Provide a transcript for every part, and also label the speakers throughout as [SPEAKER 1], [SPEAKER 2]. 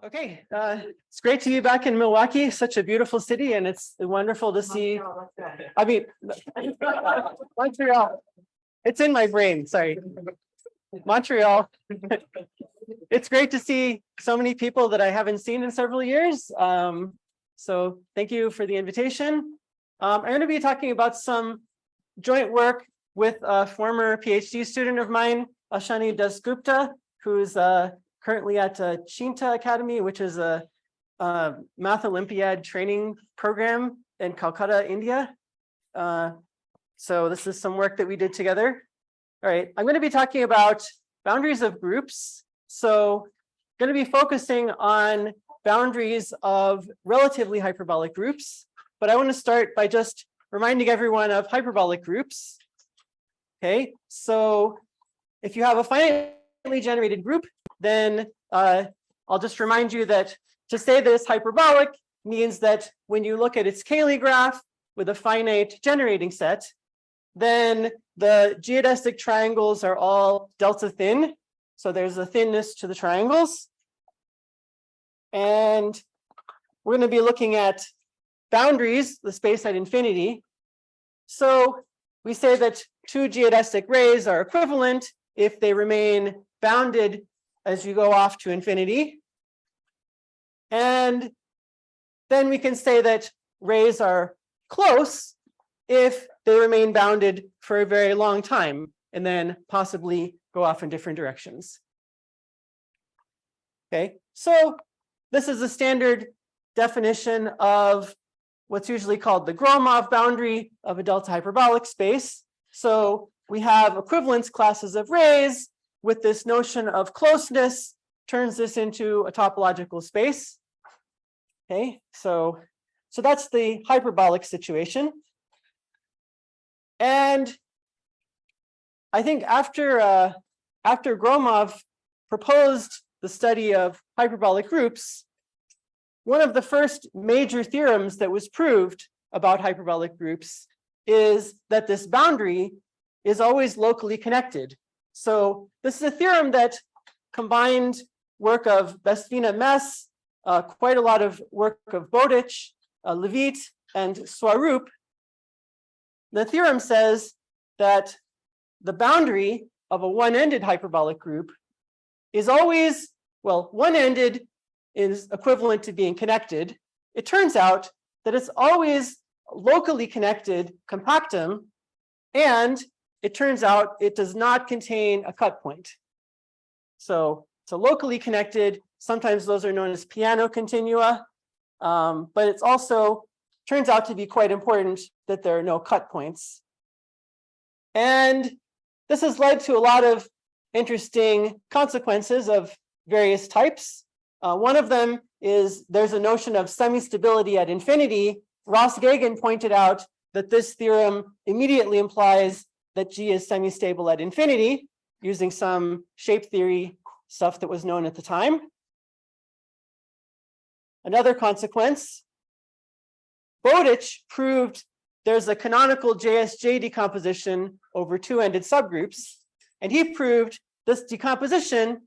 [SPEAKER 1] Okay, it's great to be back in Milwaukee, such a beautiful city, and it's wonderful to see. I mean, Montreal. It's in my brain, sorry. Montreal. It's great to see so many people that I haven't seen in several years. So thank you for the invitation. I'm going to be talking about some joint work with a former PhD student of mine, Ashani Dasgupta, who's currently at Chinta Academy, which is a Math Olympiad training program in Calcutta, India. So this is some work that we did together. All right, I'm going to be talking about boundaries of groups. So I'm going to be focusing on boundaries of relatively hyperbolic groups. But I want to start by just reminding everyone of hyperbolic groups. Okay, so if you have a finitely generated group, then I'll just remind you that to say that it's hyperbolic means that when you look at its Cayley graph with a finite generating set, then the geodesic triangles are all delta thin. So there's a thinness to the triangles. And we're going to be looking at boundaries, the space at infinity. So we say that two geodesic rays are equivalent if they remain bounded as you go off to infinity. And then we can say that rays are close if they remain bounded for a very long time and then possibly go off in different directions. Okay, so this is a standard definition of what's usually called the Gromov boundary of a delta hyperbolic space. So we have equivalence classes of rays with this notion of closeness turns this into a topological space. Okay, so that's the hyperbolic situation. And I think after Gromov proposed the study of hyperbolic groups, one of the first major theorems that was proved about hyperbolic groups is that this boundary is always locally connected. So this is a theorem that combined work of Bestvina-Mess, quite a lot of work of Bowditch, Levitt, and Swarup. The theorem says that the boundary of a one-ended hyperbolic group is always, well, one-ended is equivalent to being connected. It turns out that it's always locally connected compactum, and it turns out it does not contain a cut point. So it's a locally connected, sometimes those are known as piano continua, but it's also turns out to be quite important that there are no cut points. And this has led to a lot of interesting consequences of various types. One of them is there's a notion of semi-stability at infinity. Ross Gagan pointed out that this theorem immediately implies that G is semi-stable at infinity using some shape theory stuff that was known at the time. Another consequence, Bowditch proved there's a canonical JSJ decomposition over two-ended subgroups, and he proved this decomposition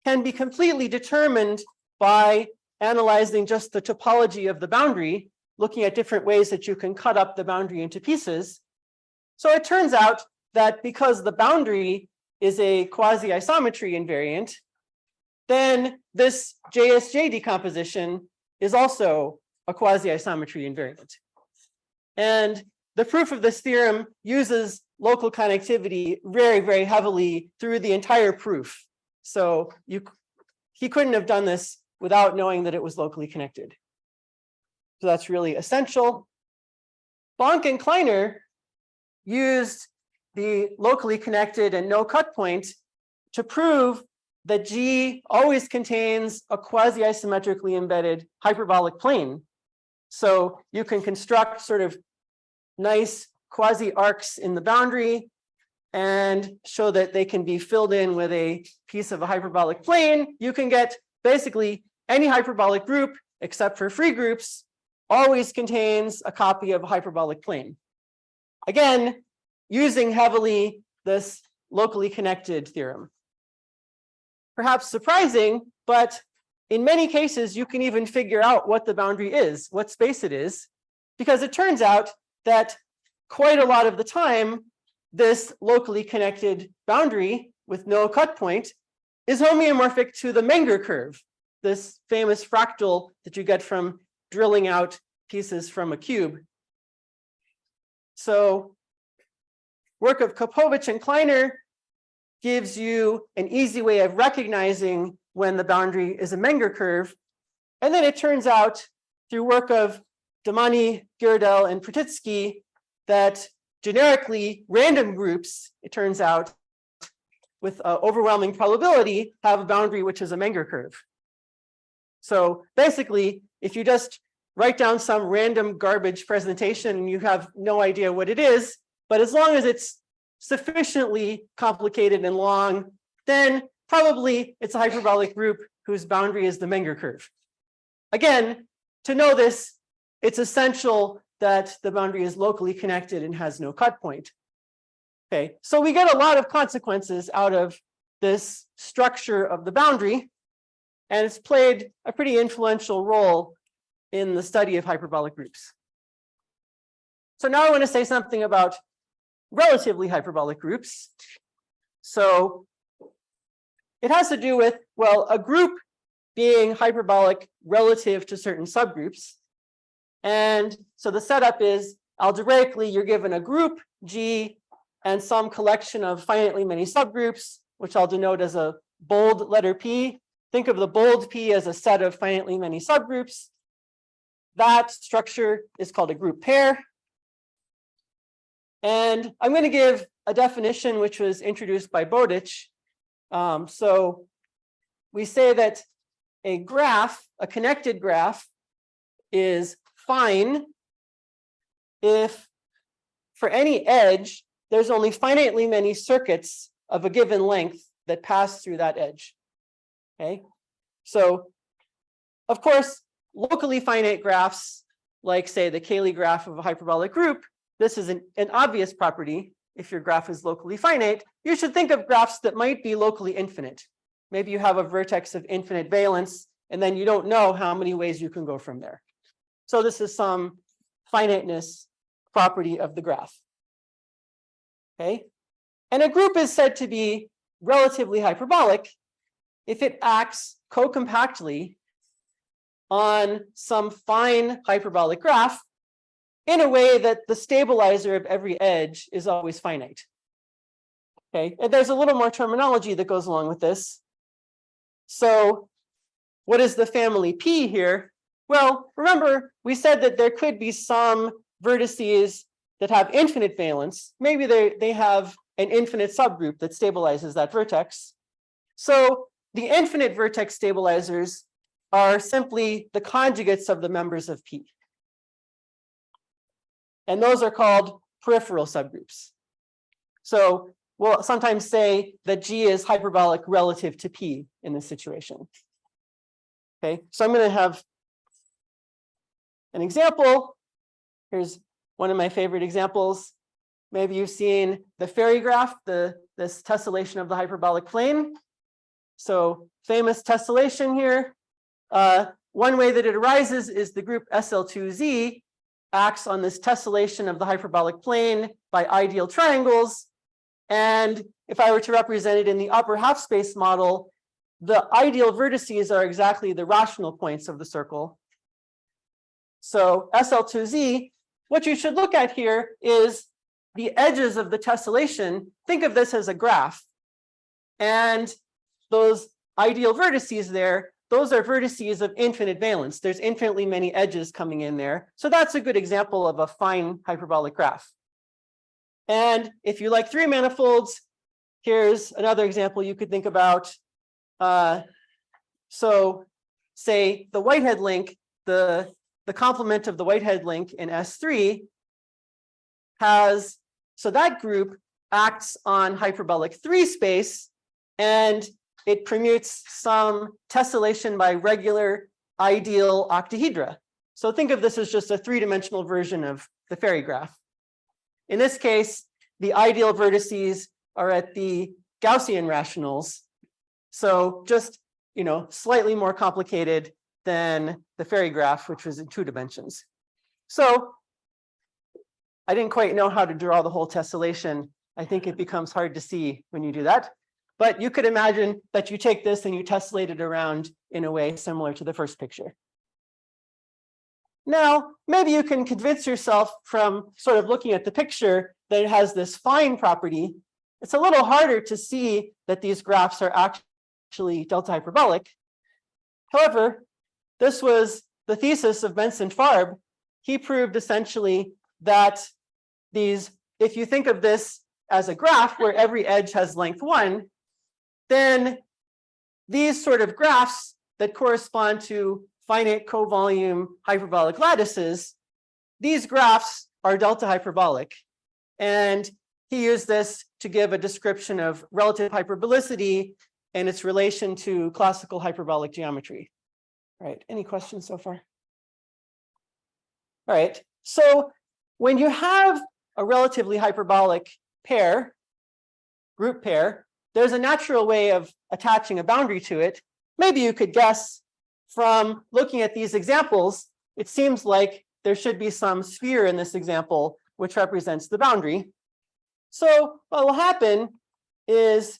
[SPEAKER 1] can be completely determined by analyzing just the topology of the boundary, looking at different ways that you can cut up the boundary into pieces. So it turns out that because the boundary is a quasi-isometry invariant, then this JSJ decomposition is also a quasi-isometry invariant. And the proof of this theorem uses local connectivity very, very heavily through the entire proof. So he couldn't have done this without knowing that it was locally connected. So that's really essential. Bonk and Kleiner used the locally connected and no cut point to prove that G always contains a quasi-isometrically embedded hyperbolic plane. So you can construct sort of nice quasi-arcs in the boundary and show that they can be filled in with a piece of a hyperbolic plane. You can get basically any hyperbolic group except for free groups always contains a copy of a hyperbolic plane. Again, using heavily this locally connected theorem. Perhaps surprising, but in many cases, you can even figure out what the boundary is, what space it is, because it turns out that quite a lot of the time, this locally connected boundary with no cut point is homeomorphic to the Menger curve, this famous fractal that you get from drilling out pieces from a cube. So work of Kopovich and Kleiner gives you an easy way of recognizing when the boundary is a Menger curve. And then it turns out through work of Damani, Girdel, and Pratitsky that generically random groups, it turns out, with overwhelming probability, have a boundary which is a Menger curve. So basically, if you just write down some random garbage presentation and you have no idea what it is, but as long as it's sufficiently complicated and long, then probably it's a hyperbolic group whose boundary is the Menger curve. Again, to know this, it's essential that the boundary is locally connected and has no cut point. Okay, so we get a lot of consequences out of this structure of the boundary, and it's played a pretty influential role in the study of hyperbolic groups. So now I want to say something about relatively hyperbolic groups. So it has to do with, well, a group being hyperbolic relative to certain subgroups. And so the setup is algebraically, you're given a group G and some collection of finitely many subgroups, which I'll denote as a bold letter P. Think of the bold P as a set of finitely many subgroups. That structure is called a group pair. And I'm going to give a definition which was introduced by Bowditch. So we say that a graph, a connected graph, is fine if for any edge, there's only finitely many circuits of a given length that pass through that edge. Okay, so of course, locally finite graphs, like say the Cayley graph of a hyperbolic group, this is an obvious property. If your graph is locally finite, you should think of graphs that might be locally infinite. Maybe you have a vertex of infinite valence, and then you don't know how many ways you can go from there. So this is some finiteness property of the graph. Okay, and a group is said to be relatively hyperbolic if it acts co-compactly on some fine hyperbolic graph in a way that the stabilizer of every edge is always finite. Okay, and there's a little more terminology that goes along with this. So what is the family P here? Well, remember, we said that there could be some vertices that have infinite valence. Maybe they have an infinite subgroup that stabilizes that vertex. So the infinite vertex stabilizers are simply the conjugates of the members of P. And those are called peripheral subgroups. So we'll sometimes say that G is hyperbolic relative to P in this situation. Okay, so I'm going to have an example. Here's one of my favorite examples. Maybe you've seen the fairy graph, this tessellation of the hyperbolic plane. So famous tessellation here. One way that it arises is the group SL2Z acts on this tessellation of the hyperbolic plane by ideal triangles. And if I were to represent it in the upper half space model, the ideal vertices are exactly the rational points of the circle. So SL2Z, what you should look at here is the edges of the tessellation. Think of this as a graph. And those ideal vertices there, those are vertices of infinite valence. There's infinitely many edges coming in there. So that's a good example of a fine hyperbolic graph. And if you like three manifolds, here's another example you could think about. So say the Whitehead link, the complement of the Whitehead link in S3 has, so that group acts on hyperbolic 3 space, and it permutes some tessellation by regular ideal octahedra. So think of this as just a three-dimensional version of the fairy graph. In this case, the ideal vertices are at the Gaussian rationals. So just slightly more complicated than the fairy graph, which was in 2 dimensions. So I didn't quite know how to draw the whole tessellation. I think it becomes hard to see when you do that. But you could imagine that you take this and you tessellate it around in a way similar to the first picture. Now, maybe you can convince yourself from sort of looking at the picture that it has this fine property. It's a little harder to see that these graphs are actually delta hyperbolic. However, this was the thesis of Benson Farb. He proved essentially that if you think of this as a graph where every edge has length 1, then these sort of graphs that correspond to finite covolume hyperbolic lattices, these graphs are delta hyperbolic. And he used this to give a description of relative hyperbolicity and its relation to classical hyperbolic geometry. All right, any questions so far? All right, so when you have a relatively hyperbolic pair, group pair, there's a natural way of attaching a boundary to it. Maybe you could guess from looking at these examples, it seems like there should be some sphere in this example, which represents the boundary. So what will happen is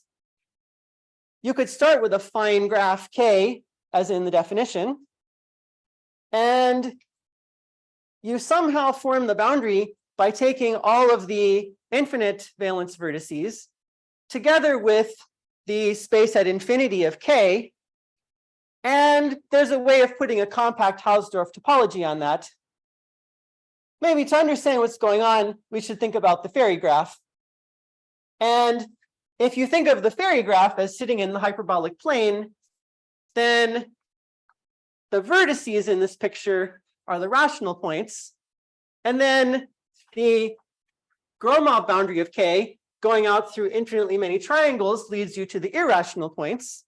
[SPEAKER 1] you could start with a fine graph K, as in the definition, and you somehow form the boundary by taking all of the infinite valence vertices together with the space at infinity of K. And there's a way of putting a compact Hausdorff topology on that. Maybe to understand what's going on, we should think about the fairy graph. And if you think of the fairy graph as sitting in the hyperbolic plane, then the vertices in this picture are the rational points. And then the Gromov boundary of K going out through infinitely many triangles leads you to the irrational points.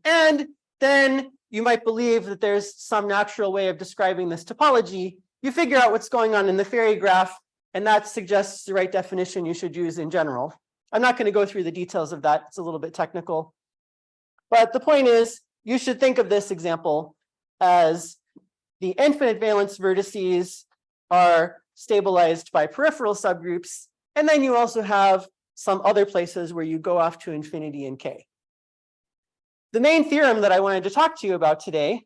[SPEAKER 1] And then you might believe that there's some natural way of describing this topology. You figure out what's going on in the fairy graph, and that suggests the right definition you should use in general. I'm not going to go through the details of that. It's a little bit technical. But the point is, you should think of this example as the infinite valence vertices are stabilized by peripheral subgroups. And then you also have some other places where you go off to infinity in K. The main theorem that I wanted to talk to you about today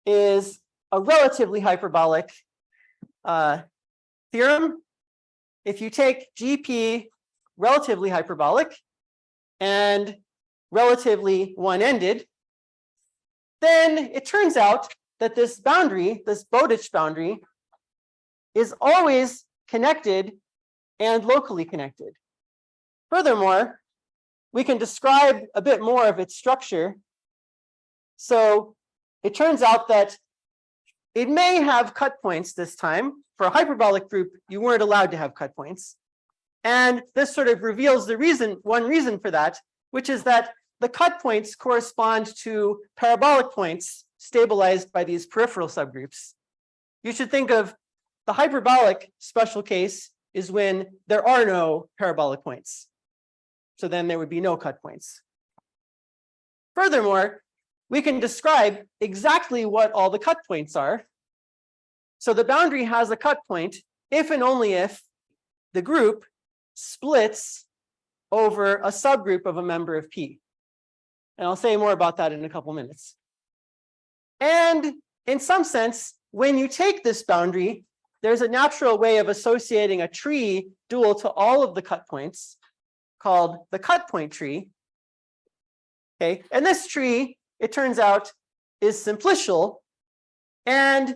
[SPEAKER 1] is a relatively hyperbolic theorem. If you take GP relatively hyperbolic and relatively one-ended, then it turns out that this boundary, this Bowditch boundary, is always connected and locally connected. Furthermore, we can describe a bit more of its structure. So it turns out that it may have cut points this time. For a hyperbolic group, you weren't allowed to have cut points. And this sort of reveals the reason, one reason for that, which is that the cut points correspond to parabolic points stabilized by these peripheral subgroups. You should think of the hyperbolic special case is when there are no parabolic points. So then there would be no cut points. Furthermore, we can describe exactly what all the cut points are. So the boundary has a cut point if and only if the group splits over a subgroup of a member of P. And I'll say more about that in a couple minutes. And in some sense, when you take this boundary, there's a natural way of associating a tree dual to all of the cut points called the cut point tree. Okay, and this tree, it turns out, is simplicial. And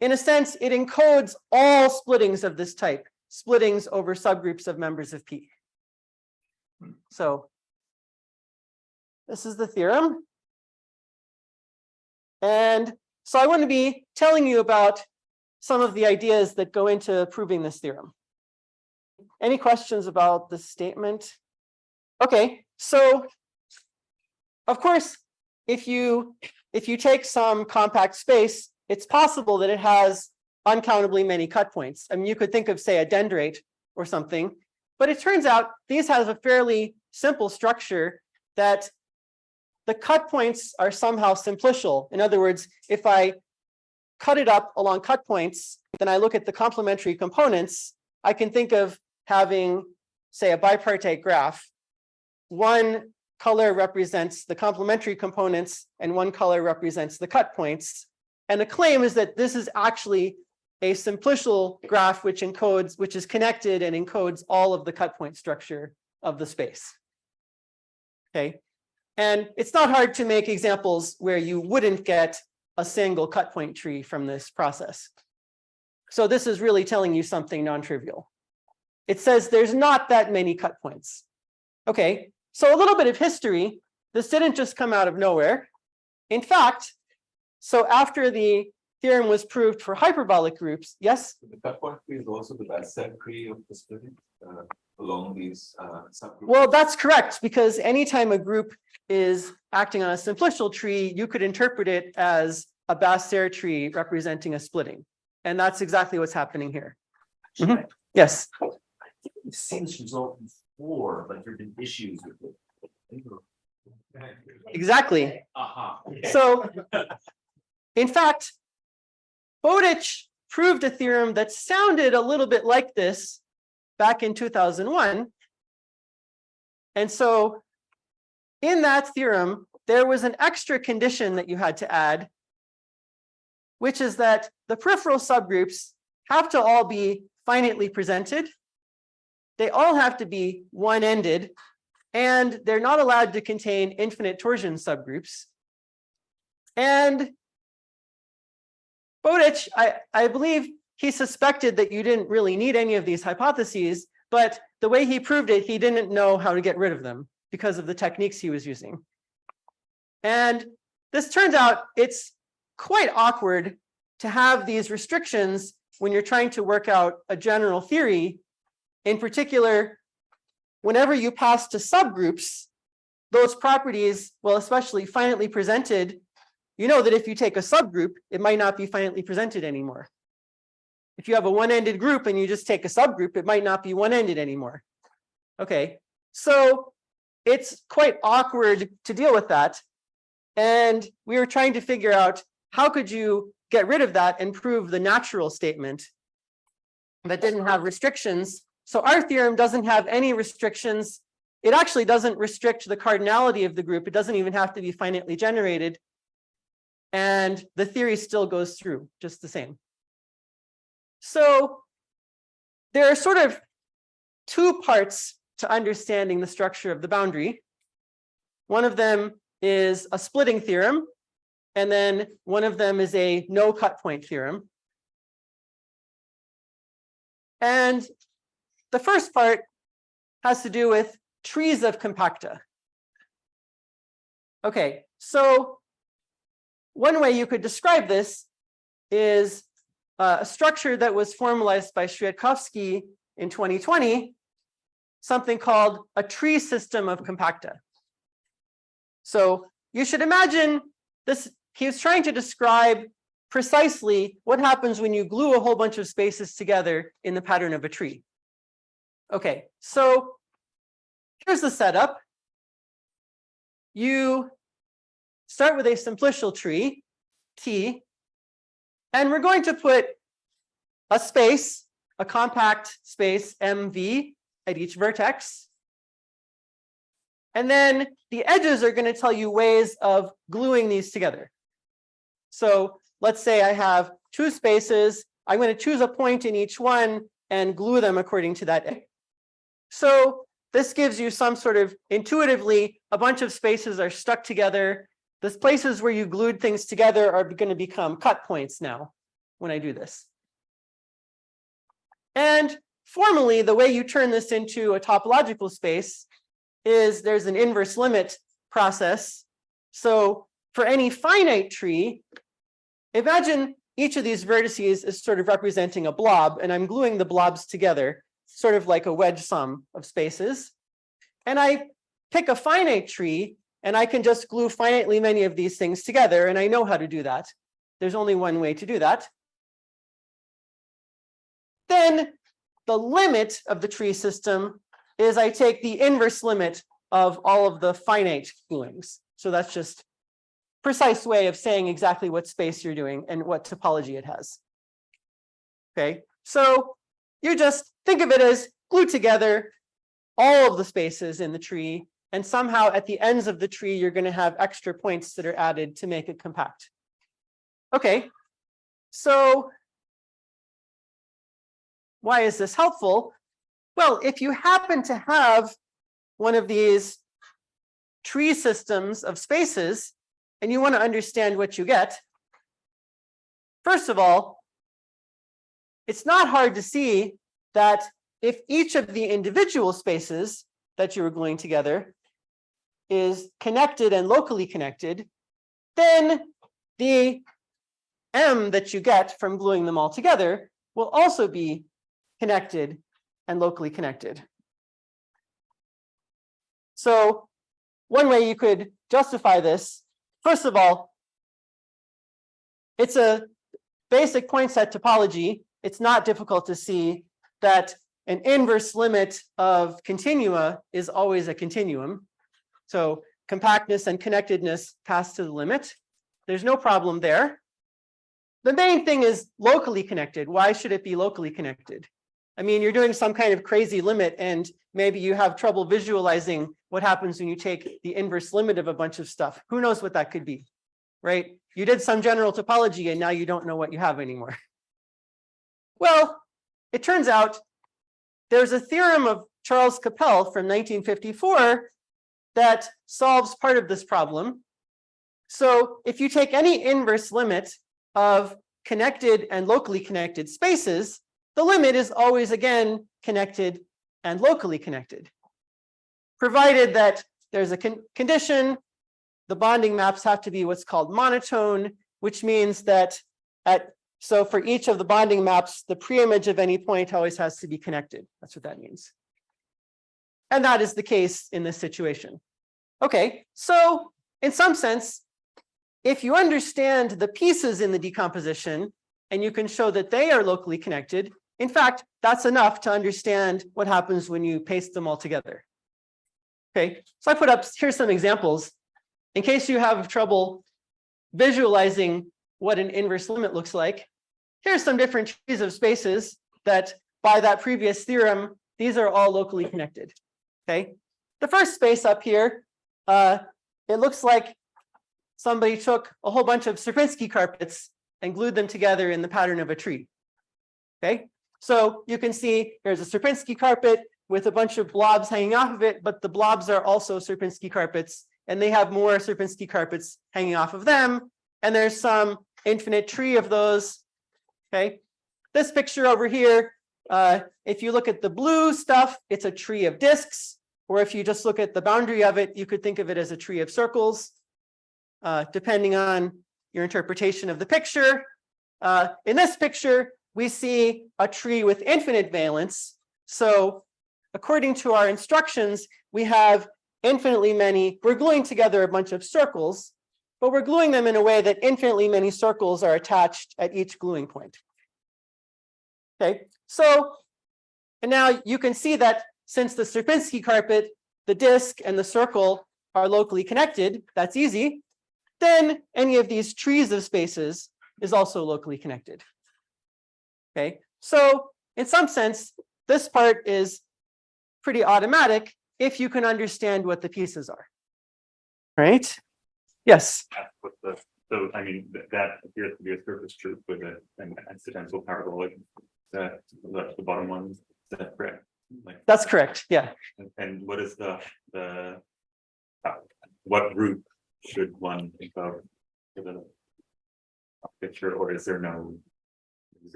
[SPEAKER 1] in a sense, it encodes all splittings of this type, splittings over subgroups of members of P. So this is the theorem. And so I want to be telling you about some of the ideas that go into proving this theorem. Any questions about the statement? Okay, so of course, if you take some compact space, it's possible that it has uncountably many cut points. I mean, you could think of, say, a dendrite or something, but it turns out these have a fairly simple structure that the cut points are somehow simplicial. In other words, if I cut it up along cut points, then I look at the complementary components, I can think of having, say, a bipartite graph. One color represents the complementary components and one color represents the cut points. And the claim is that this is actually a simplicial graph which is connected and encodes all of the cut point structure of the space. Okay. And it's not hard to make examples where you wouldn't get a single cut point tree from this process. So this is really telling you something non-trivial. It says there's not that many cut points. Okay, so a little bit of history. This didn't just come out of nowhere. In fact, so after the theorem was proved for hyperbolic groups, yes?
[SPEAKER 2] The cut point tree is also the best set tree of the splitting along these subgroups.
[SPEAKER 1] Well, that's correct, because anytime a group is acting on a simplicial tree, you could interpret it as a Basser tree representing a splitting. And that's exactly what's happening here. Mm-hmm. Yes.
[SPEAKER 3] I think we've seen this result before, but there have been issues with it.
[SPEAKER 1] Exactly.
[SPEAKER 3] Aha.
[SPEAKER 1] So, in fact, Bowditch proved a theorem that sounded a little bit like this back in 2001. And so, in that theorem, there was an extra condition that you had to add, which is that the peripheral subgroups have to all be finitely presented. They all have to be one-ended, and they're not allowed to contain infinite torsion subgroups. And Bowditch, I believe he suspected that you didn't really need any of these hypotheses, but the way he proved it, he didn't know how to get rid of them because of the techniques he was using. And this turns out it's quite awkward to have these restrictions when you're trying to work out a general theory. In particular, whenever you pass to subgroups, those properties, well, especially finitely presented, you know that if you take a subgroup, it might not be finitely presented anymore. If you have a one-ended group and you just take a subgroup, it might not be one-ended anymore. Okay, so it's quite awkward to deal with that. And we were trying to figure out how could you get rid of that and prove the natural statement that didn't have restrictions. So our theorem doesn't have any restrictions. It actually doesn't restrict the cardinality of the group. It doesn't even have to be finitely generated. And the theory still goes through just the same. So there are sort of two parts to understanding the structure of the boundary. One of them is a splitting theorem, and then one of them is a no cut point theorem. And the first part has to do with trees of compacta. Okay, so one way you could describe this is a structure that was formalized by Swiatkowski in 2020, something called a tree system of compacta. So you should imagine this, he was trying to describe precisely what happens when you glue a whole bunch of spaces together in the pattern of a tree. Okay, so here's the setup. You start with a simplicial tree, T, and we're going to put a space, a compact space, MV, at each vertex. And then the edges are going to tell you ways of gluing these together. So let's say I have two spaces. I'm going to choose a point in each one and glue them according to that edge. So this gives you some sort of intuitively, a bunch of spaces are stuck together. The places where you glued things together are going to become cut points now when I do this. And formally, the way you turn this into a topological space is there's an inverse limit process. So for any finite tree, imagine each of these vertices is sort of representing a blob, and I'm gluing the blobs together, sort of like a wedge sum of spaces. And I pick a finite tree, and I can just glue finitely many of these things together, and I know how to do that. There's only one way to do that. Then the limit of the tree system is I take the inverse limit of all of the finite gluings. So that's just precise way of saying exactly what space you're doing and what topology it has. Okay, so you just think of it as glue together all of the spaces in the tree, and somehow at the ends of the tree, you're going to have extra points that are added to make it compact. Okay, so why is this helpful? Well, if you happen to have one of these tree systems of spaces, and you want to understand what you get, first of all, it's not hard to see that if each of the individual spaces that you were gluing together is connected and locally connected, then the M that you get from gluing them all together will also be connected and locally connected. So one way you could justify this, first of all, it's a basic point set topology. It's not difficult to see that an inverse limit of continua is always a continuum. So compactness and connectedness pass to the limit. There's no problem there. The main thing is locally connected. Why should it be locally connected? I mean, you're doing some kind of crazy limit, and maybe you have trouble visualizing what happens when you take the inverse limit of a bunch of stuff. Who knows what that could be, right? You did some general topology, and now you don't know what you have anymore. Well, it turns out there's a theorem of Charles Capel from 1954 that solves part of this problem. So if you take any inverse limit of connected and locally connected spaces, the limit is always again connected and locally connected, provided that there's a condition. The bonding maps have to be what's called monotone, which means that so for each of the bonding maps, the preimage of any point always has to be connected. That's what that means. And that is the case in this situation. Okay, so in some sense, if you understand the pieces in the decomposition and you can show that they are locally connected, in fact, that's enough to understand what happens when you paste them all together. Okay, so I put up, here's some examples. In case you have trouble visualizing what an inverse limit looks like, here's some different trees of spaces that by that previous theorem, these are all locally connected. Okay, the first space up here, it looks like somebody took a whole bunch of Sierpinski carpets and glued them together in the pattern of a tree. Okay, so you can see there's a Sierpinski carpet with a bunch of blobs hanging off of it, but the blobs are also Sierpinski carpets, and they have more Sierpinski carpets hanging off of them, and there's some infinite tree of those. Okay, this picture over here, if you look at the blue stuff, it's a tree of disks, or if you just look at the boundary of it, you could think of it as a tree of circles, depending on your interpretation of the picture. In this picture, we see a tree with infinite valence. So according to our instructions, we have infinitely many, we're gluing together a bunch of circles, but we're gluing them in a way that infinitely many circles are attached at each gluing point. Okay, so, and now you can see that since the Sierpinski carpet, the disk and the circle are locally connected, that's easy, then any of these trees of spaces is also locally connected. Okay, so in some sense, this part is pretty automatic if you can understand what the pieces are. Right? Yes.
[SPEAKER 4] So I mean that appears to be a surface truth with an incidental parabolic. That the bottom one, is that correct? Like,
[SPEAKER 1] that's correct. Yeah.
[SPEAKER 4] And what is the what group should one think of for the picture, or is there no?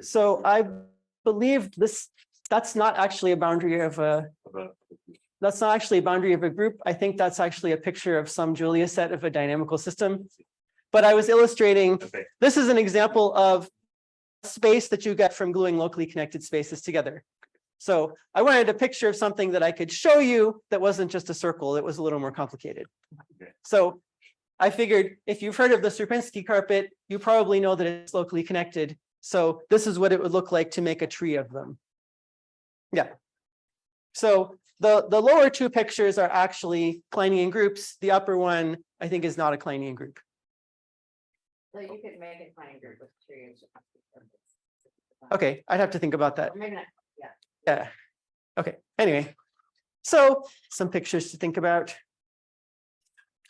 [SPEAKER 1] So I believe that's not actually a boundary of a. That's not actually a boundary of a group. I think that's actually a picture of some Julia set of a dynamical system. But I was illustrating,
[SPEAKER 4] Okay.
[SPEAKER 1] This is an example of space that you get from gluing locally connected spaces together. So I wanted a picture of something that I could show you that wasn't just a circle, it was a little more complicated.
[SPEAKER 4] Okay.
[SPEAKER 1] So I figured if you've heard of the Sierpinski carpet, you probably know that it's locally connected. So this is what it would look like to make a tree of them. Yeah. So the lower two pictures are actually Kleinian groups. The upper one, I think, is not a Kleinian group.
[SPEAKER 5] So you could make a fine group with trees.
[SPEAKER 1] Okay, I'd have to think about that.
[SPEAKER 5] Or maybe not,
[SPEAKER 1] Yeah. Okay, anyway. So some pictures to think about.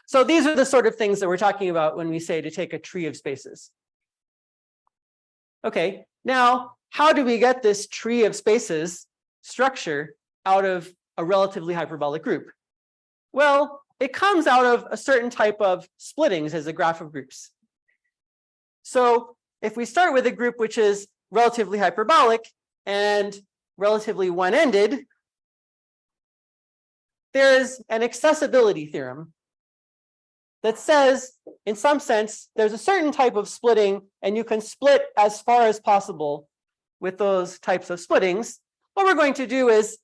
[SPEAKER 1] So these are the sort of things that we're talking about when we say to take a tree of spaces. Okay, now how do we get this tree of spaces structure out of a relatively hyperbolic group? Well, it comes out of a certain type of splittings as a graph of groups. So if we start with a group which is relatively hyperbolic and relatively one-ended, there's an accessibility theorem that says, in some sense, there's a certain type of splitting, and you can split as far as possible with those types of splittings. What we're going to do is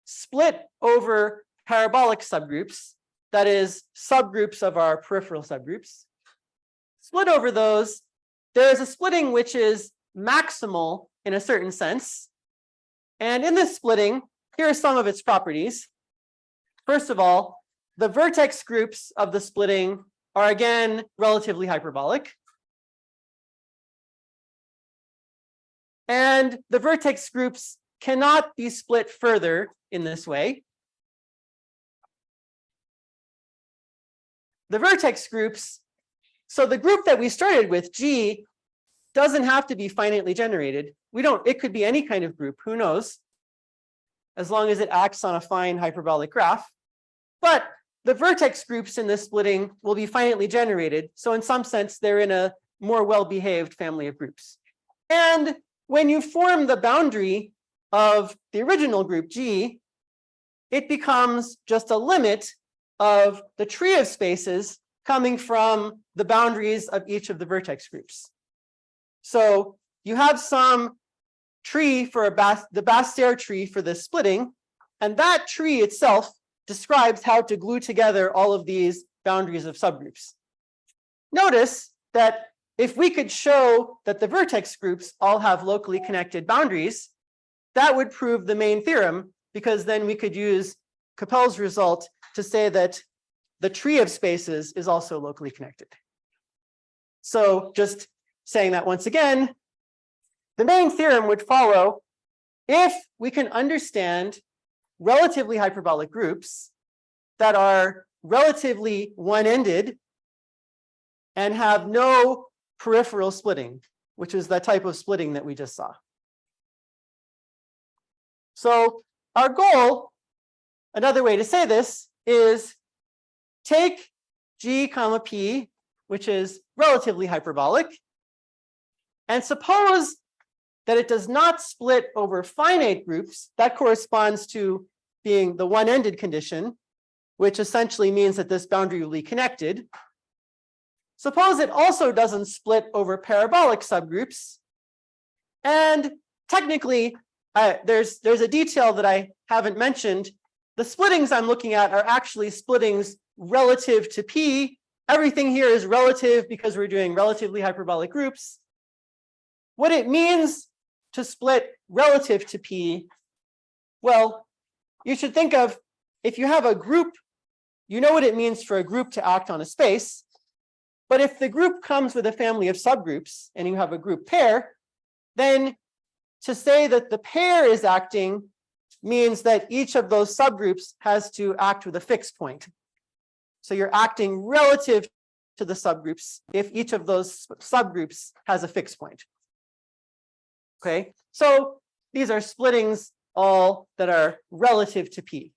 [SPEAKER 1] split over parabolic subgroups, that is, subgroups of our peripheral subgroups. Split over those. There's a splitting which is maximal in a certain sense. And in this splitting, here are some of its properties. First of all, the vertex groups of the splitting are again relatively hyperbolic. And the vertex groups cannot be split further in this way. The vertex groups, so the group that we started with, G, doesn't have to be finitely generated. It could be any kind of group, who knows, as long as it acts on a fine hyperbolic graph. But the vertex groups in this splitting will be finitely generated. So in some sense, they're in a more well-behaved family of groups. And when you form the boundary of the original group G, it becomes just a limit of the tree of spaces coming from the boundaries of each of the vertex groups. So you have some tree for the Bastaire tree for this splitting, and that tree itself describes how to glue together all of these boundaries of subgroups. Notice that if we could show that the vertex groups all have locally connected boundaries, that would prove the main theorem, because then we could use Capel's result to say that the tree of spaces is also locally connected. So just saying that once again, the main theorem would follow if we can understand relatively hyperbolic groups that are relatively one-ended and have no peripheral splitting, which is the type of splitting that we just saw. So our goal, another way to say this, is take G comma P, which is relatively hyperbolic, and suppose that it does not split over finite groups. That corresponds to being the one-ended condition, which essentially means that this boundary will be connected. Suppose it also doesn't split over parabolic subgroups. And technically, there's a detail that I haven't mentioned. The splittings I'm looking at are actually splittings relative to P. Everything here is relative because we're doing relatively hyperbolic groups. What it means to split relative to P, well, you should think of, if you have a group, you know what it means for a group to act on a space. But if the group comes with a family of subgroups and you have a group pair, then to say that the pair is acting means that each of those subgroups has to act with a fixed point. So you're acting relative to the subgroups if each of those subgroups has a fixed point. Okay, so these are splittings all that are relative to P.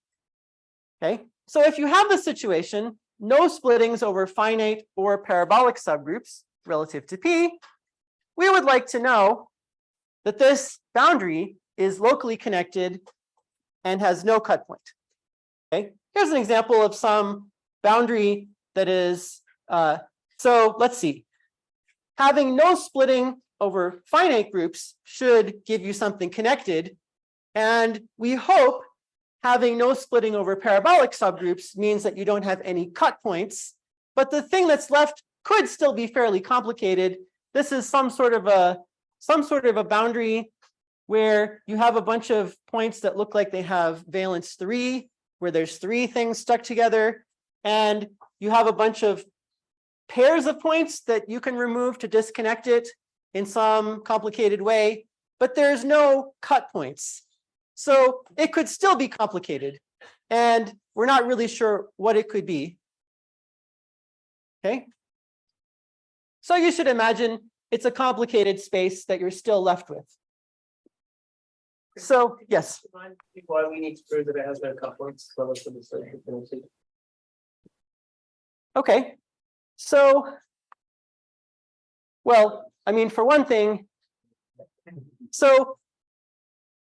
[SPEAKER 1] Okay, so if you have the situation, no splittings over finite or parabolic subgroups relative to P, we would like to know that this boundary is locally connected and has no cut point. Okay, here's an example of some boundary that is, so let's see. Having no splitting over finite groups should give you something connected. And we hope having no splitting over parabolic subgroups means that you don't have any cut points. But the thing that's left could still be fairly complicated. This is some sort of a boundary where you have a bunch of points that look like they have valence 3, where there's three things stuck together, and you have a bunch of pairs of points that you can remove to disconnect it in some complicated way, but there's no cut points. So it could still be complicated, and we're not really sure what it could be. Okay. So you should imagine it's a complicated space that you're still left with. So, yes.
[SPEAKER 6] Why we need to prove that it has no cut points?
[SPEAKER 1] Okay. So, well, I mean, for one thing, so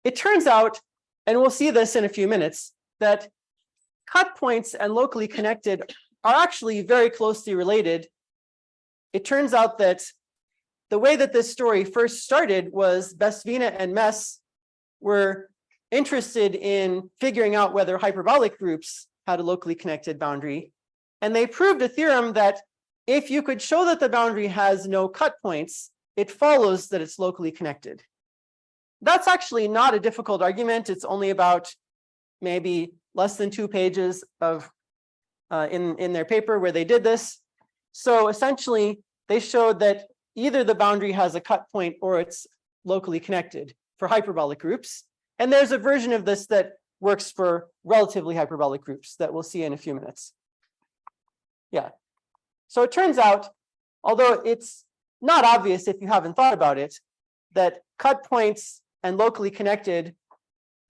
[SPEAKER 1] it turns out, and we'll see this in a few minutes, that cut points and locally connected are actually very closely related. It turns out that the way that this story first started was Bestvina-Mess were interested in figuring out whether hyperbolic groups had a locally connected boundary. And they proved a theorem that if you could show that the boundary has no cut points, it follows that it's locally connected. That's actually not a difficult argument. It's only about maybe less than 2 pages of in their paper where they did this. So essentially, they showed that either the boundary has a cut point or it's locally connected for hyperbolic groups. And there's a version of this that works for relatively hyperbolic groups that we'll see in a few minutes. Yeah. So it turns out, although it's not obvious if you haven't thought about it, that cut points and locally connected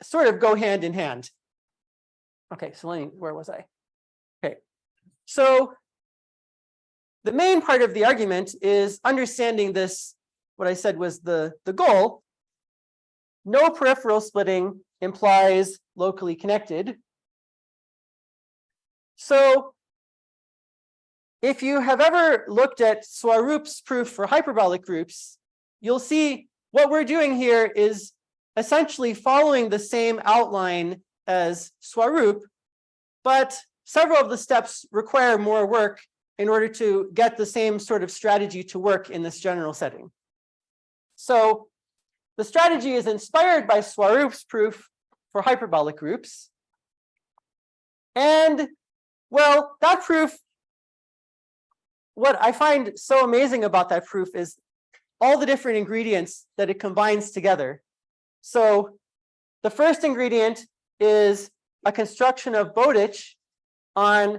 [SPEAKER 1] sort of go hand in hand. Okay, so where was I? Okay, so the main part of the argument is understanding this, what I said was the goal. No peripheral splitting implies locally connected. So if you have ever looked at Swarup's proof for hyperbolic groups, you'll see what we're doing here is essentially following the same outline as Swarup, but several of the steps require more work in order to get the same sort of strategy to work in this general setting. So the strategy is inspired by Swarup's proof for hyperbolic groups. And well, that proof, what I find so amazing about that proof is all the different ingredients that it combines together. So the first ingredient is a construction of Bowditch on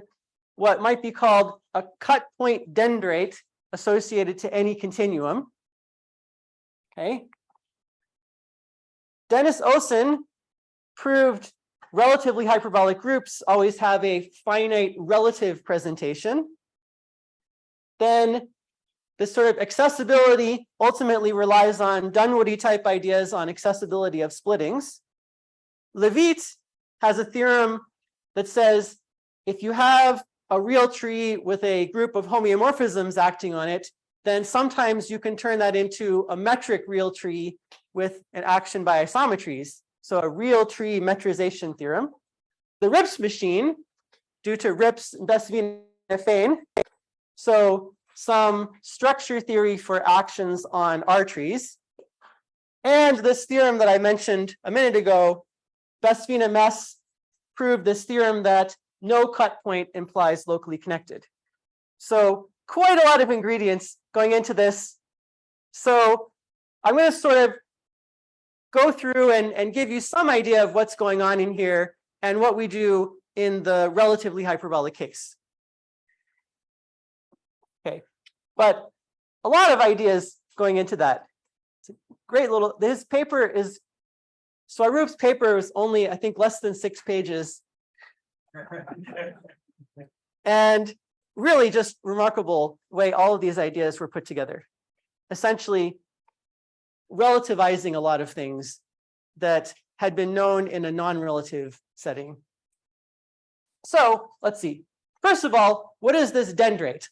[SPEAKER 1] what might be called a cut point dendrite associated to any continuum. Okay. Dennis Osen proved relatively hyperbolic groups always have a finite relative presentation. Then this sort of accessibility ultimately relies on Dunwoody type ideas on accessibility of splittings. Levitt has a theorem that says if you have a real tree with a group of homeomorphisms acting on it, then sometimes you can turn that into a metric real tree with an action by isometries. So a real tree metrization theorem. The Rips machine, due to Rips and Bestvina-Mess, so some structure theory for actions on R trees. And this theorem that I mentioned a minute ago, Bestvina-Mess proved this theorem that no cut point implies locally connected. So quite a lot of ingredients going into this. So I'm going to sort of go through and give you some idea of what's going on in here and what we do in the relatively hyperbolic case. Okay, but a lot of ideas going into that. It's a great little, his paper is, Swarup's paper is only, I think, less than 6 pages. And really just remarkable way all of these ideas were put together. Essentially, relativizing a lot of things that had been known in a non-relative setting. So let's see. First of all, what is this dendrite?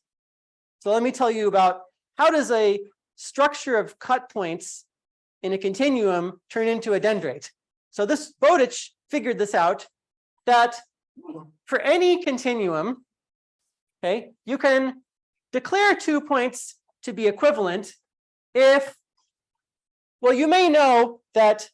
[SPEAKER 1] So let me tell you about how does a structure of cut points in a continuum turn into a dendrite. So this Bowditch figured this out, that for any continuum, okay, you can declare 2 points to be equivalent if, well, you may know that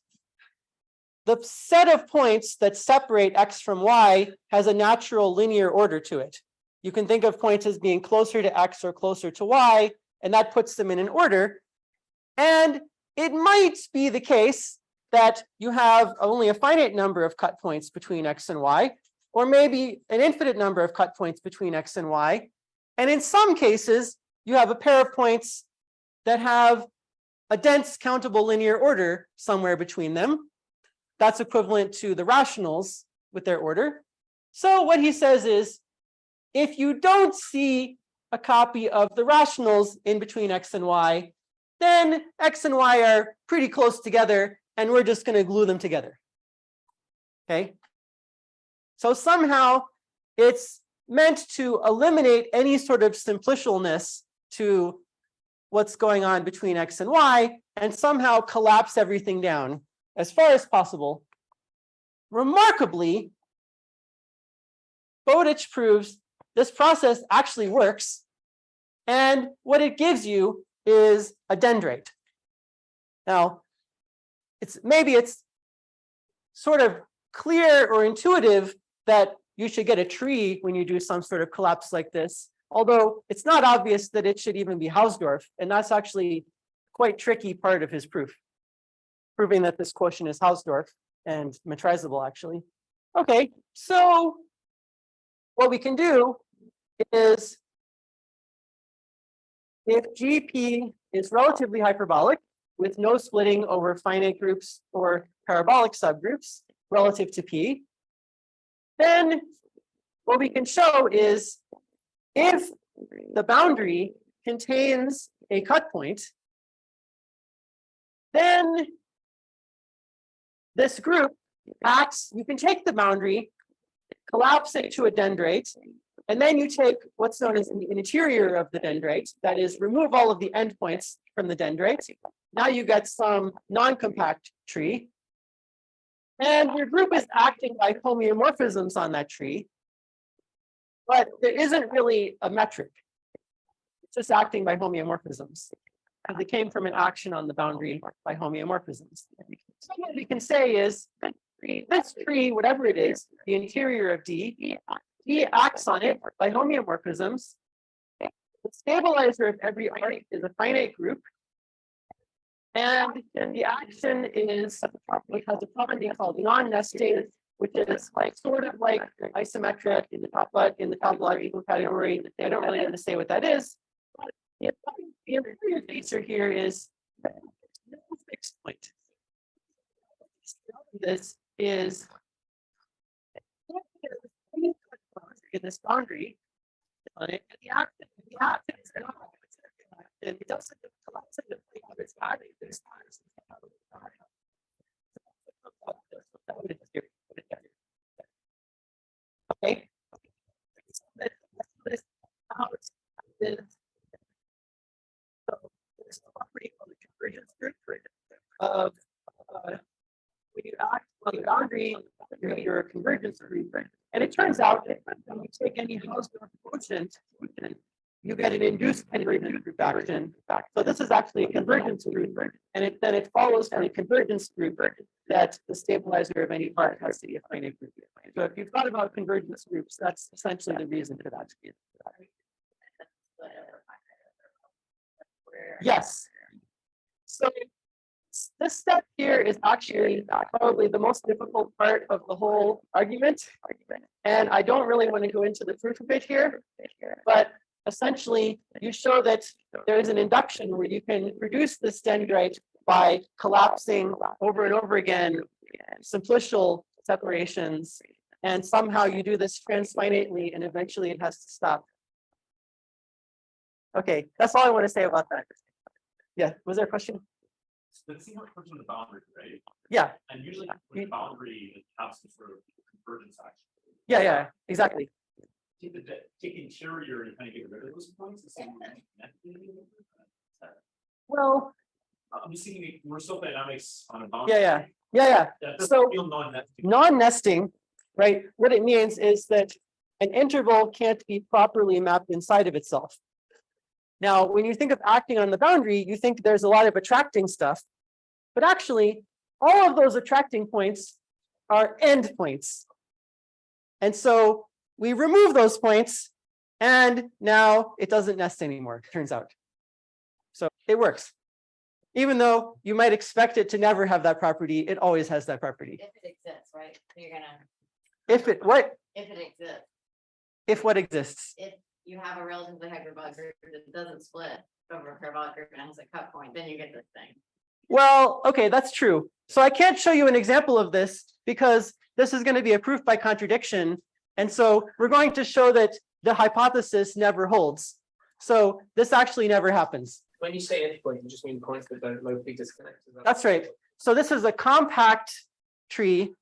[SPEAKER 1] the set of points that separate x from y has a natural linear order to it. You can think of points as being closer to x or closer to y, and that puts them in an order. And it might be the case that you have only a finite number of cut points between x and y, or maybe an infinite number of cut points between x and y. And in some cases, you have a pair of points that have a dense countable linear order somewhere between them. That's equivalent to the rationals with their order. So what he says is, if you don't see a copy of the rationals in between x and y, then x and y are pretty close together, and we're just going to glue them together. Okay. So somehow it's meant to eliminate any sort of simplicialness to what's going on between x and y, and somehow collapse everything down as far as possible. Remarkably, Bowditch proves this process actually works, and what it gives you is a dendrite. Now, maybe it's sort of clear or intuitive that you should get a tree when you do some sort of collapse like this, although it's not obvious that it should even be Hausdorff, and that's actually quite tricky part of his proof, proving that this quotient is Hausdorff and metrizable actually. Okay, so what we can do is, if GP is relatively hyperbolic with no splitting over finite groups or parabolic subgroups relative to P, then what we can show is if the boundary contains a cut point, then this group acts, you can take the boundary, collapse it to a dendrite, and then you take what's known as the interior of the dendrite, that is, remove all of the endpoints from the dendrite. Now you get some non-compact tree. And your group is acting by homeomorphisms on that tree, but there isn't really a metric. It's just acting by homeomorphisms. And they came from an action on the boundary by homeomorphisms. So what we can say is, this tree, whatever it is, the interior of D acts on it by homeomorphisms. The stabilizer of every arc is a finite group. And the action is what has a property called non-nesting, which is like sort of like isometric in the top logical category. I don't really want to say what that is. But the important feature here is no fixed point. This is in this boundary on it, and the action is not. And it doesn't collapse into its body. Okay. So there's a property called the convergence group of when you act on the boundary, you're a convergence group. And it turns out that when you take any Hausdorff quotient, you get an induced convergence group action. So this is actually a convergence group, and then it follows from a convergence group that the stabilizer of any part has to be a finite group. So if you've thought about convergence groups, that's essentially the reason for that. Yes. So this step here is actually probably the most difficult part of the whole argument. And I don't really want to go into the proof of it here, but essentially you show that there is an induction where you can produce this dendrite by collapsing over and over again simplicial separations, and somehow you do this transfinitely, and eventually it has to stop. Okay, that's all I want to say about that. Yeah, was there a question?
[SPEAKER 3] But see how it comes from the boundary, right?
[SPEAKER 1] Yeah.
[SPEAKER 3] And usually with the boundary, it has some sort of convergence action.
[SPEAKER 1] Yeah, exactly.
[SPEAKER 3] Take interior and kind of get rid of those points.
[SPEAKER 1] Well,
[SPEAKER 3] I'm just thinking Rousseau dynamics on a boundary.
[SPEAKER 1] yeah.
[SPEAKER 3] That doesn't
[SPEAKER 1] So
[SPEAKER 3] feel non-nesting.
[SPEAKER 1] non-nesting, right? What it means is that an interval can't be properly mapped inside of itself. Now, when you think of acting on the boundary, you think there's a lot of attracting stuff, but actually all of those attracting points are endpoints. And so we remove those points, and now it doesn't nest anymore, turns out. So it works. Even though you might expect it to never have that property, it always has that property.
[SPEAKER 5] If it exists, right? So you're gonna,
[SPEAKER 1] If it, what?
[SPEAKER 5] if it exists,
[SPEAKER 1] If what exists?
[SPEAKER 5] if you have a relatively hyperbolic group that doesn't split over a parabolic group and has a cut point, then you get this thing.
[SPEAKER 1] Well, okay, that's true. So I can't show you an example of this because this is going to be a proof by contradiction. And so we're going to show that the hypothesis never holds. So this actually never happens.
[SPEAKER 6] When you say endpoint, you just mean points that don't locally disconnect. Is that-
[SPEAKER 1] That's right. So this is a compact tree.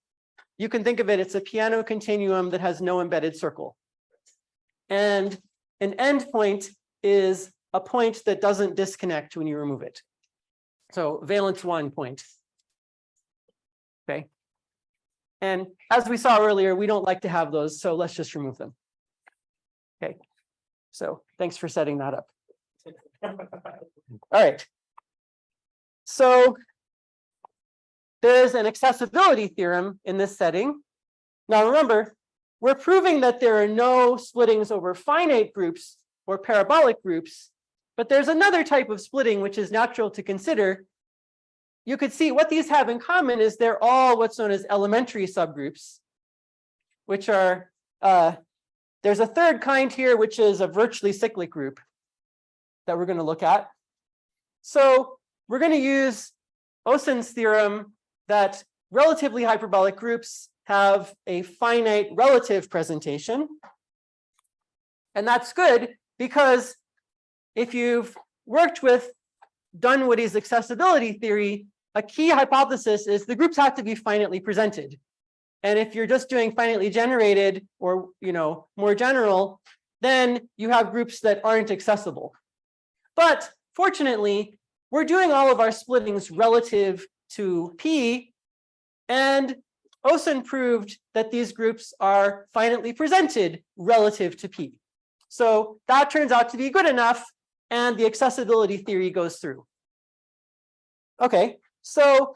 [SPEAKER 1] You can think of it, it's a piano continuum that has no embedded circle. And an endpoint is a point that doesn't disconnect when you remove it. So valence 1 point. Okay. And as we saw earlier, we don't like to have those, so let's just remove them. Okay. So thanks for setting that up. All right. So there's an accessibility theorem in this setting. Now remember, we're proving that there are no splittings over finite groups or parabolic groups, but there's another type of splitting which is natural to consider. You could see what these have in common is they're all what's known as elementary subgroups, which are, there's a third kind here, which is a virtually cyclic group that we're going to look at. So we're going to use Osen's theorem that relatively hyperbolic groups have a finite relative presentation. And that's good because if you've worked with Dunwoody's accessibility theory, a key hypothesis is the groups have to be finitely presented. And if you're just doing finitely generated or more general, then you have groups that aren't accessible. But fortunately, we're doing all of our splittings relative to P, and Osen proved that these groups are finitely presented relative to P. So that turns out to be good enough, and the accessibility theory goes through. Okay, so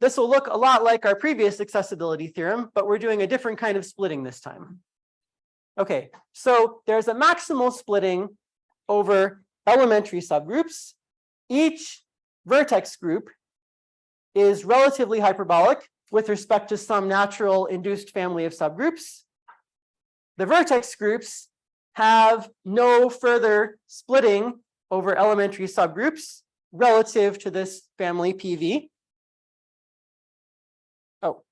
[SPEAKER 1] this will look a lot like our previous accessibility theorem, but we're doing a different kind of splitting this time. Okay, so there's a maximal splitting over elementary subgroups. Each vertex group is relatively hyperbolic with respect to some natural induced family of subgroups. The vertex groups have no further splitting over elementary subgroups relative to this family PV. Oh,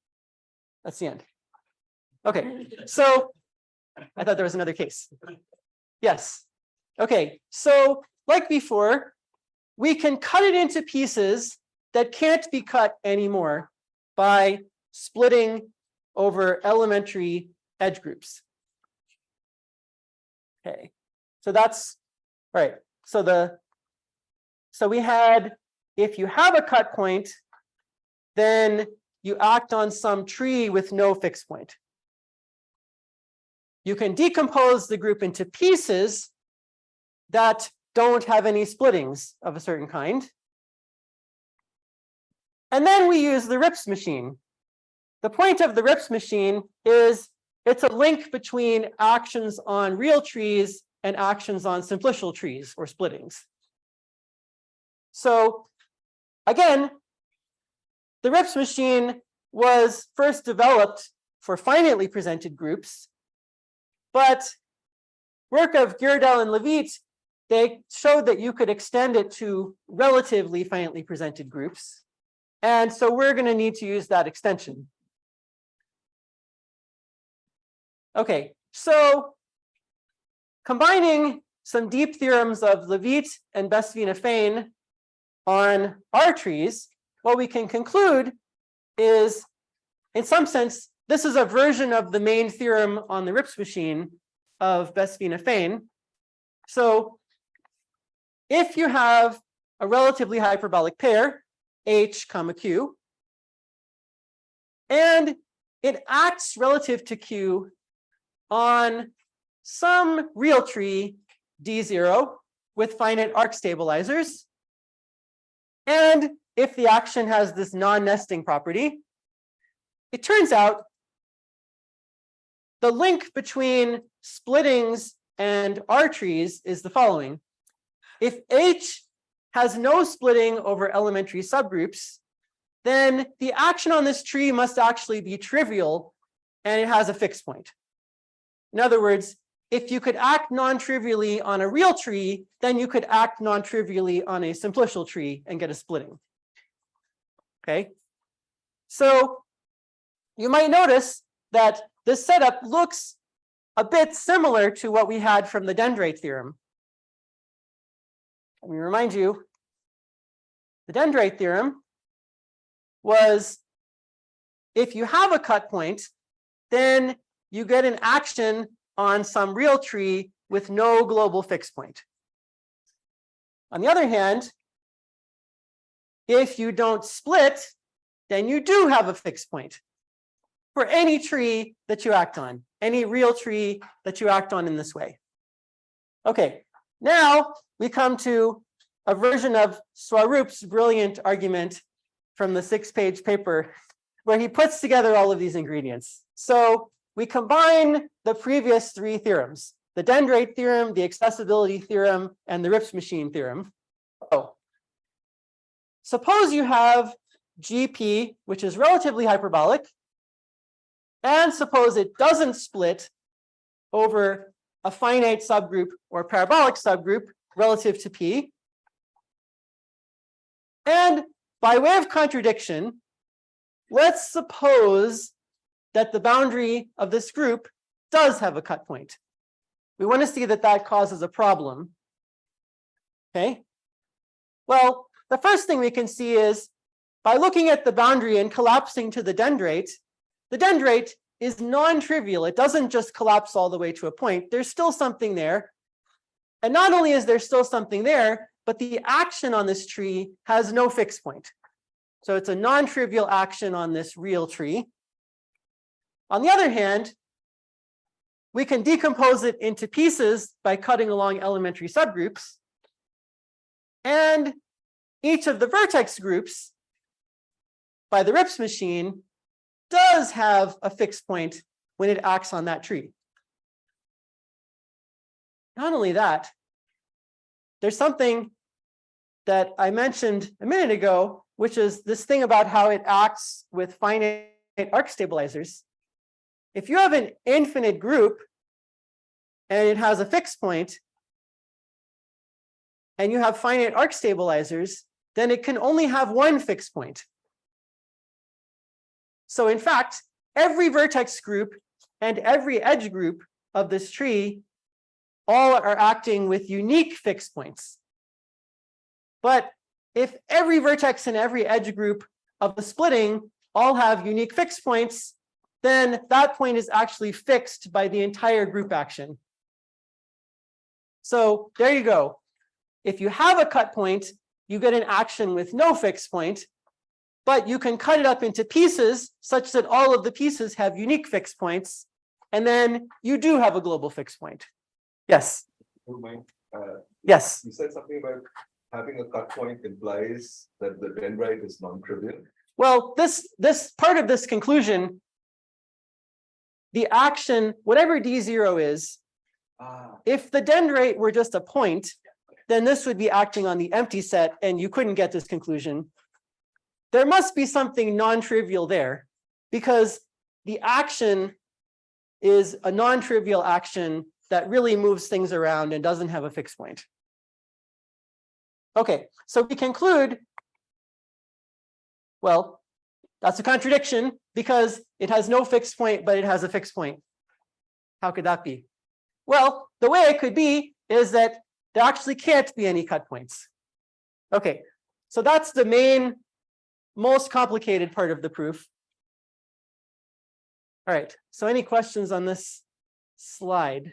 [SPEAKER 1] that's the end. Okay, so I thought there was another case. Yes. Okay, so like before, we can cut it into pieces that can't be cut anymore by splitting over elementary edge groups. Okay, so that's right. So we had, if you have a cut point, then you act on some tree with no fixed point. You can decompose the group into pieces that don't have any splittings of a certain kind. And then we use the Rips machine. The point of the Rips machine is it's a link between actions on real trees and actions on simplicial trees or splittings. So again, the Rips machine was first developed for finitely presented groups, but work of Girdell and Levitt, they showed that you could extend it to relatively finitely presented groups. And so we're going to need to use that extension. Okay, so combining some deep theorems of Levitt and Bestvina-Mess on our trees, what we can conclude is, in some sense, this is a version of the main theorem on the Rips machine of Bestvina-Mess. So if you have a relatively hyperbolic pair, H comma Q, and it acts relative to Q on some real tree D0 with finite arc stabilizers, and if the action has this non-nesting property, it turns out the link between splittings and R trees is the following. If H has no splitting over elementary subgroups, then the action on this tree must actually be trivial and it has a fixed point. In other words, if you could act non-trivially on a real tree, then you could act non-trivially on a simplicial tree and get a splitting. Okay, so you might notice that this setup looks a bit similar to what we had from the dendrite theorem. Let me remind you, the dendrite theorem was if you have a cut point, then you get an action on some real tree with no global fixed point. On the other hand, if you don't split, then you do have a fixed point for any tree that you act on, any real tree that you act on in this way. Okay, now we come to a version of Swarup's brilliant argument from the 6-page paper where he puts together all of these ingredients. So we combine the previous 3 theorems, the dendrite theorem, the accessibility theorem, and the Rips machine theorem. Oh, suppose you have GP, which is relatively hyperbolic, and suppose it doesn't split over a finite subgroup or parabolic subgroup relative to P. And by way of contradiction, let's suppose that the boundary of this group does have a cut point. We want to see that that causes a problem. Okay. Well, the first thing we can see is by looking at the boundary and collapsing to the dendrite is non-trivial. It doesn't just collapse all the way to a point. There's still something there. And not only is there still something there, but the action on this tree has no fixed point. So it's a non-trivial action on this real tree. On the other hand, we can decompose it into pieces by cutting along elementary subgroups. And each of the vertex groups by the Rips machine does have a fixed point when it acts on that tree. Not only that, there's something that I mentioned a minute ago, which is this thing about how it acts with finite arc stabilizers. If you have an infinite group and it has a fixed point, and you have finite arc stabilizers, then it can only have one fixed point. So in fact, every vertex group and every edge group of this tree all are acting with unique fixed points. But if every vertex and every edge group of the splitting all have unique fixed points, then that point is actually fixed by the entire group action. So there you go. If you have a cut point, you get an action with no fixed point, but you can cut it up into pieces such that all of the pieces have unique fixed points, and then you do have a global fixed point. Yes. Yes.
[SPEAKER 2] You said something about having a cut point implies that the dendrite is non-trivial.
[SPEAKER 1] Well, this part of this conclusion, the action, whatever D0 is, if the dendrite were just a point, then this would be acting on the empty set and you couldn't get this conclusion. There must be something non-trivial there because the action is a non-trivial action that really moves things around and doesn't have a fixed point. Okay, so we conclude, well, that's a contradiction because it has no fixed point, but it has a fixed point. How could that be? Well, the way it could be is that there actually can't be any cut points. Okay, so that's the main, most complicated part of the proof. All right, so any questions on this slide?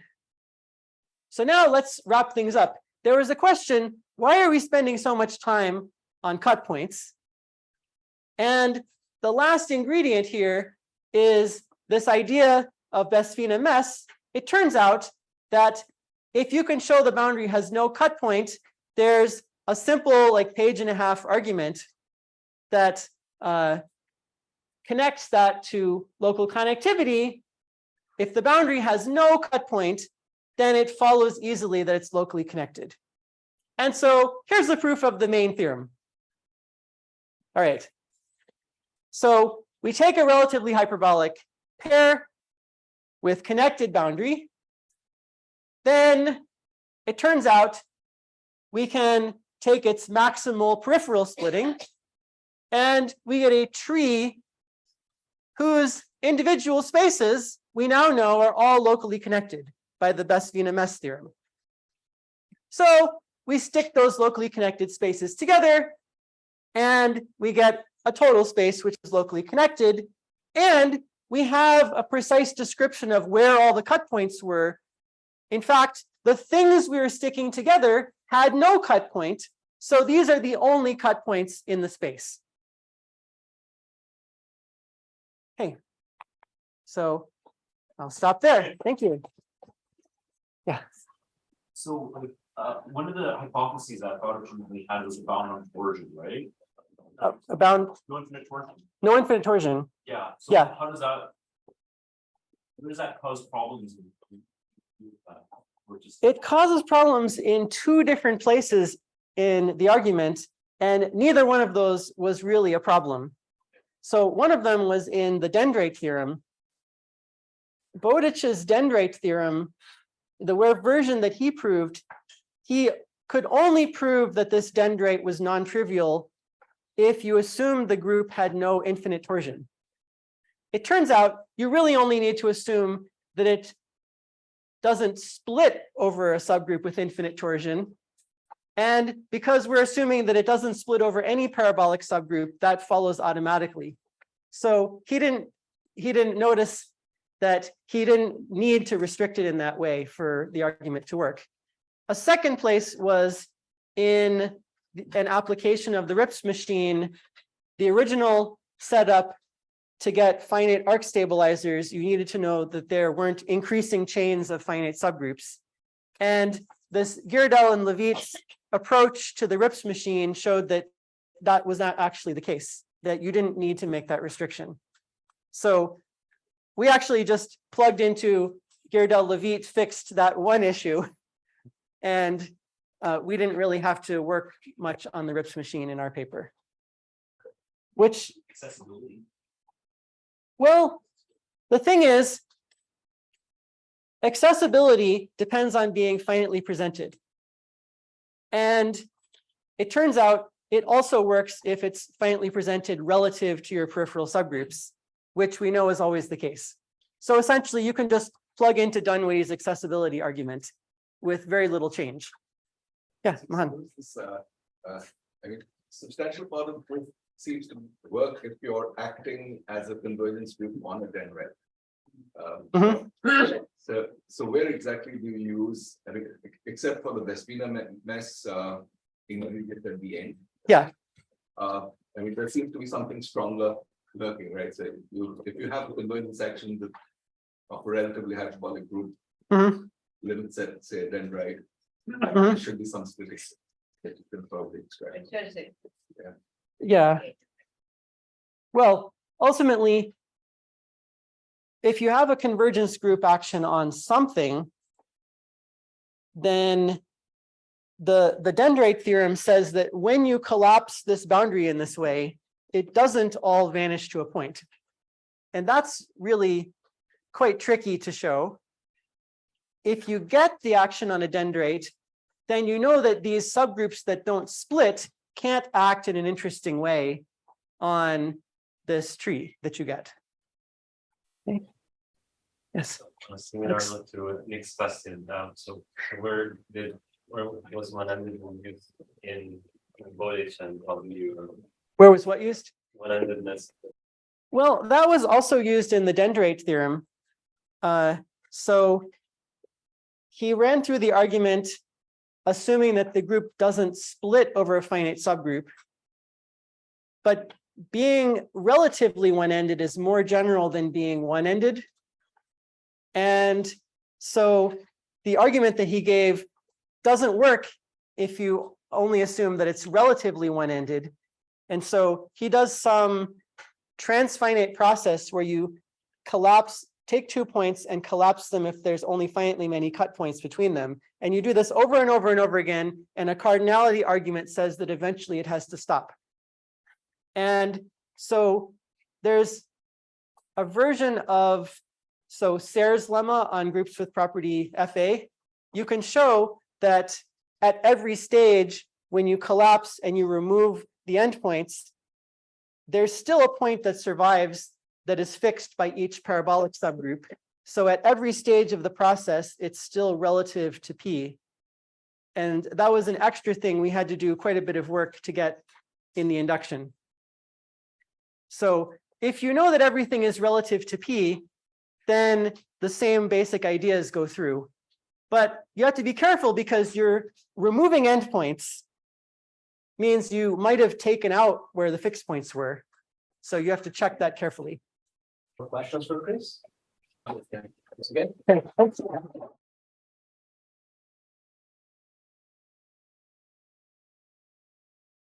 [SPEAKER 1] So now let's wrap things up. There was a question, why are we spending so much time on cut points? And the last ingredient here is this idea of Bestvina-Mess. It turns out that if you can show the boundary has no cut point, there's a simple like 1.5-page argument that connects that to local connectivity, if the boundary has no cut point, then it follows easily that it's locally connected. And so here's the proof of the main theorem. All right. So we take a relatively hyperbolic pair with connected boundary. Then it turns out we can take its maximal peripheral splitting, and we get a tree whose individual spaces we now know are all locally connected by the Bestvina-Mess theorem. So we stick those locally connected spaces together, and we get a total space which is locally connected. And we have a precise description of where all the cut points were. In fact, the things we were sticking together had no cut point. So these are the only cut points in the space. Okay, so I'll stop there. Thank you. Yeah.
[SPEAKER 3] So, one of the hypotheses I thought originally had was bound on torsion, right?
[SPEAKER 1] About
[SPEAKER 3] No infinite torsion.
[SPEAKER 1] no infinite torsion.
[SPEAKER 3] Yeah. So
[SPEAKER 1] Yeah.
[SPEAKER 3] How does that cause problems? Or just
[SPEAKER 1] It causes problems in two different places in the argument, and neither one of those was really a problem. So one of them was in the dendrite theorem. Bowditch's dendrite theorem, the version that he proved, he could only prove that this dendrite was non-trivial if you assumed the group had no infinite torsion. It turns out you really only need to assume that it doesn't split over a subgroup with infinite torsion. And because we're assuming that it doesn't split over any parabolic subgroup, that follows automatically. So he didn't notice that he didn't need to restrict it in that way for the argument to work. A second place was in an application of the Rips machine. The original setup to get finite arc stabilizers, you needed to know that there weren't increasing chains of finite subgroups. And this Girdel and Levitt's approach to the Rips machine showed that that was not actually the case, that you didn't need to make that restriction. So we actually just plugged into Girdel-Levitt, fixed that one issue, and we didn't really have to work much on the Rips machine in our paper. Which,
[SPEAKER 3] accessibility.
[SPEAKER 1] well, the thing is, accessibility depends on being finitely presented. And it turns out it also works if it's finitely presented relative to your peripheral subgroups, which we know is always the case. So essentially, you can just plug into Dunwoody's accessibility argument with very little change. Yeah, Mohan.
[SPEAKER 7] I mean, substantial part of proof seems to work if you're acting as a convergence group on a dendrite. So where exactly do you use, I mean, except for the Bestvina-Mess intermediate at the end?
[SPEAKER 1] Yeah.
[SPEAKER 7] I mean, there seems to be something stronger lurking, right? So if you have a convergence action of a relatively hyperbolic group, limits at, say, a dendrite, there should be some statistics that you can probably extract.
[SPEAKER 1] Yeah. Well, ultimately, if you have a convergence group action on something, then the dendrite theorem says that when you collapse this boundary in this way, it doesn't all vanish to a point. And that's really quite tricky to show. If you get the action on a dendrite, then you know that these subgroups that don't split can't act in an interesting way on this tree that you get. Okay. Yes.
[SPEAKER 8] Similar to Nick's question. So where was one ended used in Bowditch, and how do you?
[SPEAKER 1] Where was what used?
[SPEAKER 8] One endedness.
[SPEAKER 1] Well, that was also used in the dendrite theorem. So he ran through the argument assuming that the group doesn't split over a finite subgroup. But being relatively one-ended is more general than being one-ended. And so the argument that he gave doesn't work if you only assume that it's relatively one-ended. And so he does some transfinite process where you take 2 points and collapse them if there's only finitely many cut points between them. And you do this over and over and over again. And a cardinality argument says that eventually it has to stop. And so there's a version of, so Serre's lemma on groups with property FA, you can show that at every stage, when you collapse and you remove the endpoints, there's still a point that survives that is fixed by each parabolic subgroup. So at every stage of the process, it's still relative to P. And that was an extra thing we had to do quite a bit of work to get in the induction. So if you know that everything is relative to P, then the same basic ideas go through. But you have to be careful because you're removing endpoints means you might have taken out where the fixed points were. So you have to check that carefully.
[SPEAKER 6] Questions for Chris? Okay, that's good.
[SPEAKER 1] Okay, thanks.